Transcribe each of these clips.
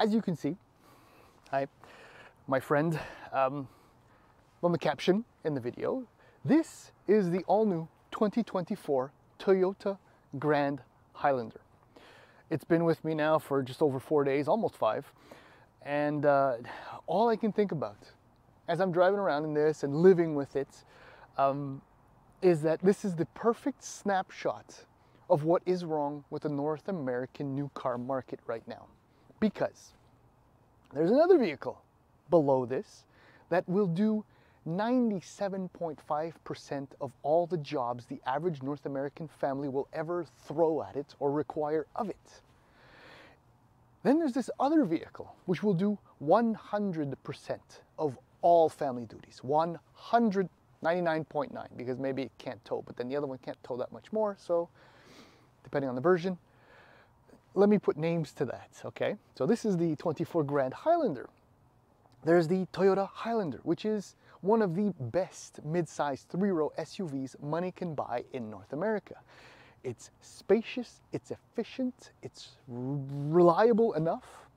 as you can see, hi, my friend, from the caption in the video, this is the all-new 2024 Toyota Grand Highlander. It's been with me now for just over 4 days, almost 5, and all I can think about as I'm driving around in this and living with it is that this is the perfect snapshot of what is wrong with the North American new car market right now. Because there's another vehicle below this that will do 97.5% of all the jobs the average North American family will ever throw at it or require of it. Then there's this other vehicle which will do 100% of all family duties. 199.9, because maybe it can't tow, but then the other one can't tow that much more, so depending on the version. Let me put names to that, okay? So this is the 24 Grand Highlander. There's the Toyota Highlander, which is one of the best mid-sized 3-row SUVs money can buy in North America. It's spacious, it's efficient, it's reliable enough.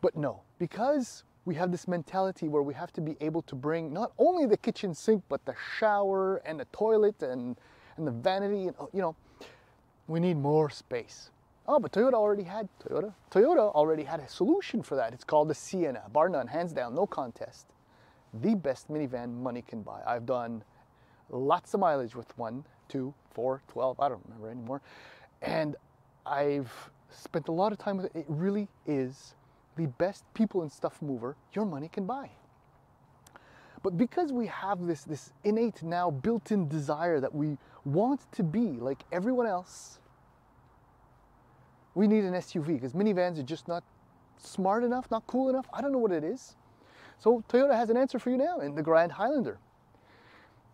But no, because we have this mentality where we have to be able to bring not only the kitchen sink, but the shower and the toilet and the vanity, and, you know, we need more space. Oh, but Toyota already had a solution for that. It's called the Sienna. Bar none, hands down, no contest. The best minivan money can buy. I've done lots of mileage with 1, 2, 4, 12, I don't remember anymore. And I've spent a lot of time with it. It really is the best people and stuff mover your money can buy. But because we have this innate now built-in desire that we want to be like everyone else, we need an SUV because minivans are just not smart enough, not cool enough. I don't know what it is. So Toyota has an answer for you now in the Grand Highlander.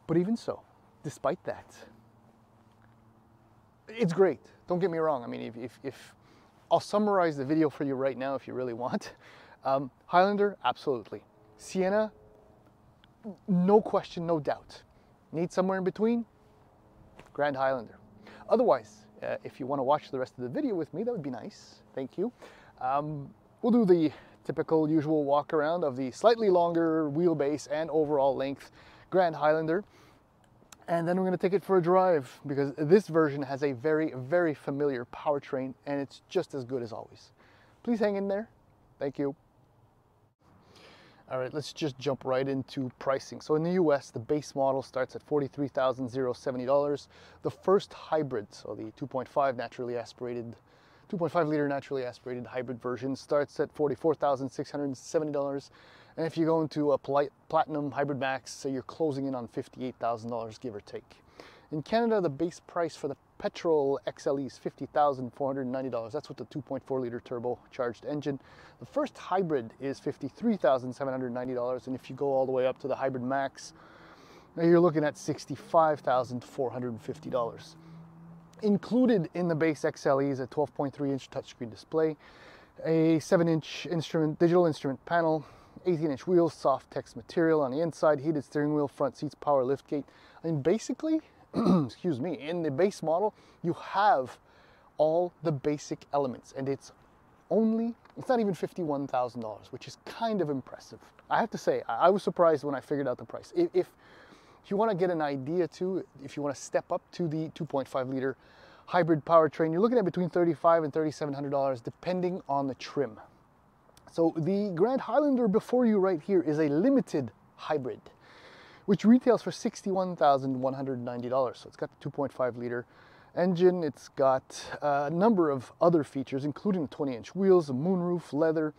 But even so, despite that, it's great. Don't get me wrong. I mean, if I'll summarize the video for you right now if you really want. Highlander, absolutely. Sienna, no question, no doubt. Need somewhere in between? Grand Highlander. Otherwise, if you want to watch the rest of the video with me, that would be nice. Thank you. We'll do the typical usual walk around of the slightly longer wheelbase and overall length Grand Highlander. And then we're going to take it for a drive because this version has a very, very familiar powertrain and it's just as good as always. Please hang in there. Thank you. All right, let's just jump right into pricing. So in the US, the base model starts at $43,070. The first hybrid, so the 2.5 liter naturally aspirated hybrid version starts at $44,670. And if you go into a Platinum Hybrid Max, so you're closing in on $58,000, give or take. In Canada, the base price for the petrol XLE is $50,490. That's with the 2.4 liter turbocharged engine. The first hybrid is $53,790. And if you go all the way up to the Hybrid Max, now you're looking at $65,450. Included in the base XLE is a 12.3-inch touchscreen display, a 7-inch digital instrument panel, 18-inch wheels, soft text material on the inside, heated steering wheel, front seats, power liftgate. I mean, basically, excuse me, in the base model, you have all the basic elements, and it's not even $51,000, which is kind of impressive. I have to say, I was surprised when I figured out the price. If you want to get an idea too, if you want to step up to the 2.5 liter hybrid powertrain, you're looking at between $3,500 and $3,700 depending on the trim. So the Grand Highlander before you right here is a limited hybrid, which retails for $61,190. So it's got the 2.5 liter engine. It's got a number of other features, including 20-inch wheels, a moonroof, leather,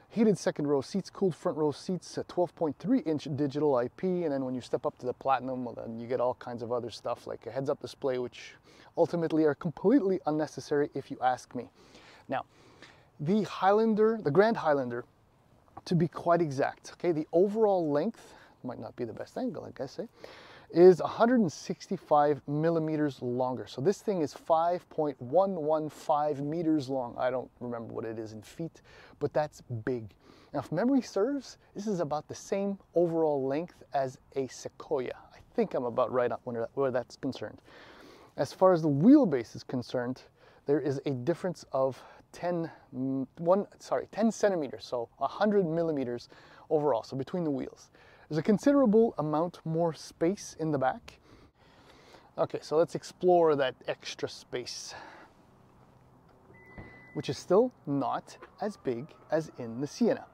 heated second row seats, cooled front row seats, a 12.3-inch digital IP, and then when you step up to the Platinum, well, then you get all kinds of other stuff like a heads-up display, which ultimately are completely unnecessary if you ask me. Now, the Highlander, the Grand Highlander, to be quite exact, okay, the overall length, might not be the best angle, I guess, is 165 millimeters longer. So this thing is 5.115 meters long. I don't remember what it is in feet, but that's big. Now, if memory serves, this is about the same overall length as a Sequoia. I think I'm about right on where that's concerned. As far as the wheelbase is concerned, there is a difference of 10 centimeters, so 100 millimeters overall, so between the wheels. There's a considerable amount more space in the back. Okay, so let's explore that extra space, which is still not as big as in the Sienna.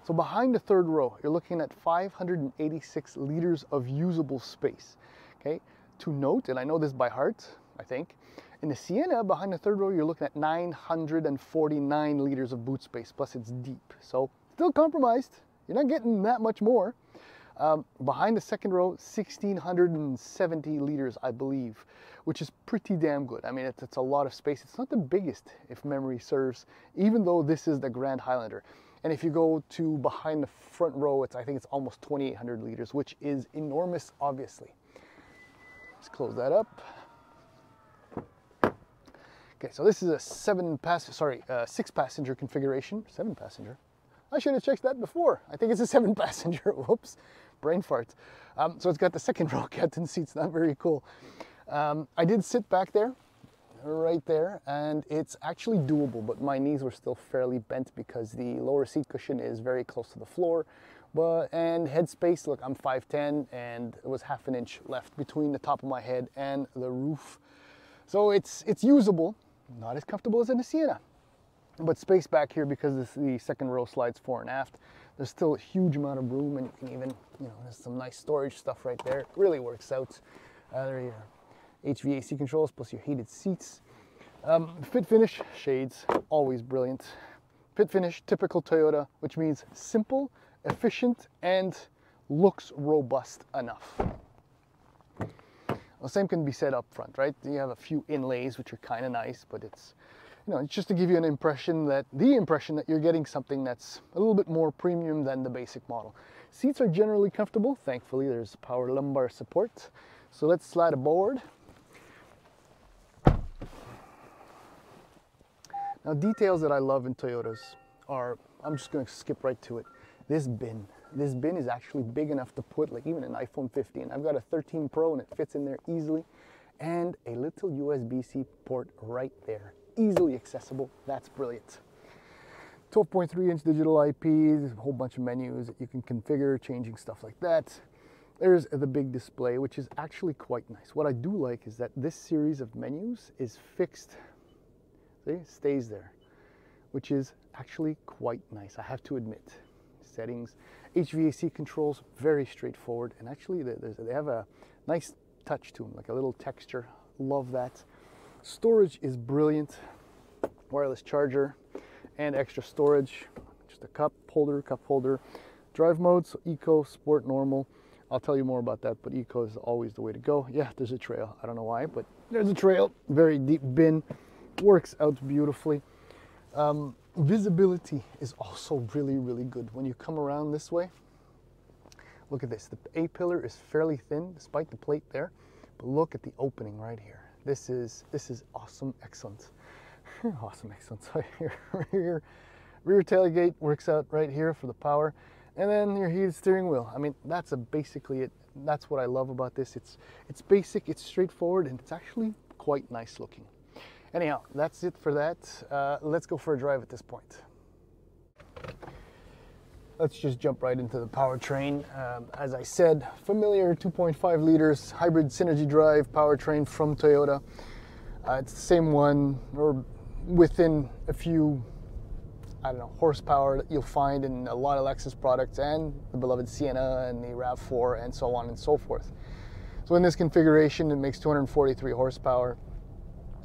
So behind the third row, you're looking at 586 liters of usable space. Okay, to note, and I know this by heart, I think, in the Sienna, behind the third row, you're looking at 949 liters of boot space, plus it's deep. So still compromised. You're not getting that much more. Behind the second row, 1,670 liters, I believe, which is pretty damn good. I mean, it's a lot of space. It's not the biggest, if memory serves, even though this is the Grand Highlander. And if you go to behind the front row, I think it's almost 2,800 liters, which is enormous, obviously. Let's close that up. Okay, so this is a 6-passenger configuration. 7-passenger. I should have checked that before. I think it's a 7-passenger. Whoops, brain fart. So it's got the second row captain seats. Not very cool. I did sit back there, right there, and it's actually doable, but my knees were still fairly bent because the lower seat cushion is very close to the floor. And headspace, look, I'm 5'10", and it was half an inch left between the top of my head and the roof. So it's usable, not as comfortable as in the Sienna, but space back here because the second row slides fore and aft. There's still a huge amount of room, and you can even, there's some nice storage stuff right there. It really works out. There are your HVAC controls plus your heated seats. Fit finish, shades, always brilliant. Fit finish, typical Toyota, which means simple, efficient, and looks robust enough. The same can be said up front, right? You have a few inlays, which are kind of nice, but it's, it's just to give you an impression that, you're getting something that's a little bit more premium than the basic model. Seats are generally comfortable. Thankfully, there's power lumbar support. So let's slide aboard. Now, details that I love in Toyotas are, I'm just going to skip right to it. This bin is actually big enough to put like even an iPhone 15. I've got a 13 Pro and it fits in there easily. And a little USB-C port right there. Easily accessible. That's brilliant. 12.3-inch digital IP, a whole bunch of menus that you can configure, changing stuff like that. There's the big display, which is actually quite nice. What I do like is that this series of menus is fixed. See, it stays there, which is actually quite nice, I have to admit. Settings, HVAC controls, very straightforward, and actually they have a nice touch to them, like a little texture. Love that. Storage is brilliant. Wireless charger and extra storage. Just a cup holder. Drive mode, so Eco, Sport, Normal. I'll tell you more about that, but Eco is always the way to go. Yeah, there's a trail. I don't know why, but there's a trail. Very deep bin. Works out beautifully. Visibility is also really, really good. When you come around this way, look at this. The A-pillar is fairly thin, despite the plate there, but look at the opening right here. This is awesome, excellent. Awesome, excellent. So your rear tailgate works out right here for the power, and then your heated steering wheel. I mean, that's basically it. That's what I love about this. It's basic, it's straightforward, and it's actually quite nice looking. Anyhow, that's it for that. Let's go for a drive at this point. Let's just jump right into the powertrain. As I said, familiar 2.5 liters hybrid synergy drive powertrain from Toyota. It's the same one, or within a few, horsepower that you'll find in a lot of Lexus products and the beloved Sienna and the RAV4 and so on and so forth. So in this configuration, it makes 243 horsepower.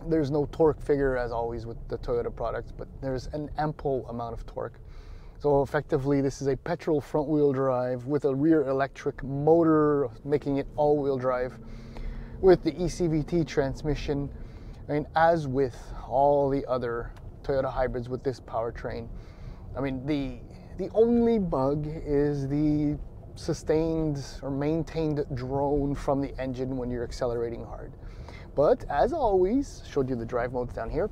There's no torque figure as always with the Toyota products, but there's an ample amount of torque. So effectively, this is a petrol front-wheel drive with a rear electric motor, making it all-wheel drive with the eCVT transmission. I mean, as with all the other Toyota hybrids with this powertrain, I mean, the only bug is the sustained or maintained drone from the engine when you're accelerating hard. But as always, showed you the drive modes down here.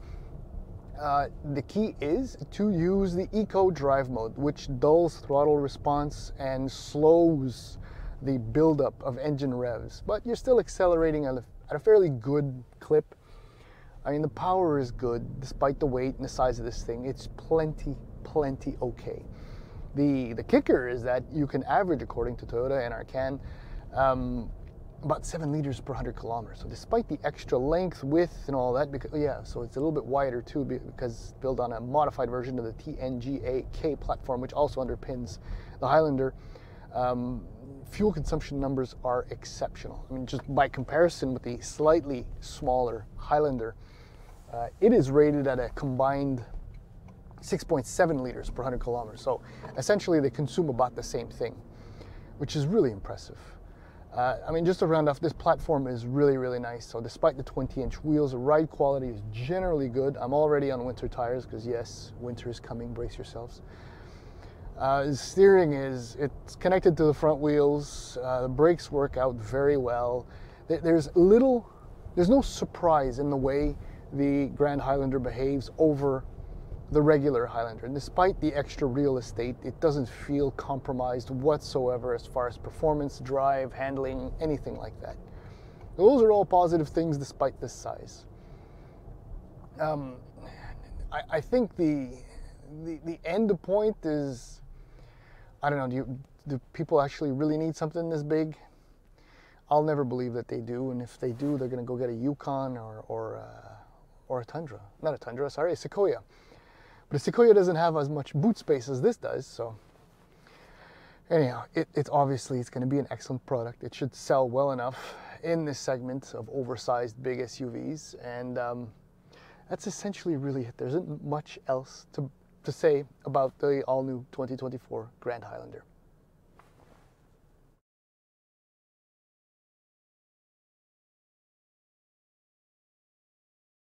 The key is to use the Eco drive mode, which dulls throttle response and slows the buildup of engine revs. But you're still accelerating at a fairly good clip. I mean, the power is good, despite the weight and the size of this thing. It's plenty okay. The kicker is that you can average, according to Toyota and our CAN, about 7 liters per 100 kilometers. So despite the extra length, width, and all that, because, yeah, so it's a little bit wider too, because it's built on a modified version of the TNGA-K platform, which also underpins the Highlander. Fuel consumption numbers are exceptional. I mean, just by comparison with the slightly smaller Highlander, it is rated at a combined 6.7 liters per 100 kilometers. So essentially they consume about the same thing, which is really impressive. I mean, just to round off, this platform is really nice. So despite the 20-inch wheels, the ride quality is generally good. I'm already on winter tires because yes, winter is coming, brace yourselves. The steering it's connected to the front wheels. The brakes work out very well. There's no surprise in the way the Grand Highlander behaves over the regular Highlander. And despite the extra real estate, it doesn't feel compromised whatsoever as far as performance, drive, handling, anything like that. Those are all positive things despite this size. I think the end point is, I don't know, do people actually really need something this big? I'll never believe that they do, and if they do, they're going to go get a Yukon or a Tundra. Not a Tundra, sorry, a Sequoia. But a Sequoia doesn't have as much boot space as this does, so anyhow, it's obviously going to be an excellent product. It should sell well enough in this segment of oversized big SUVs, and that's essentially really it. There isn't much else to say about the all-new 2024 Grand Highlander.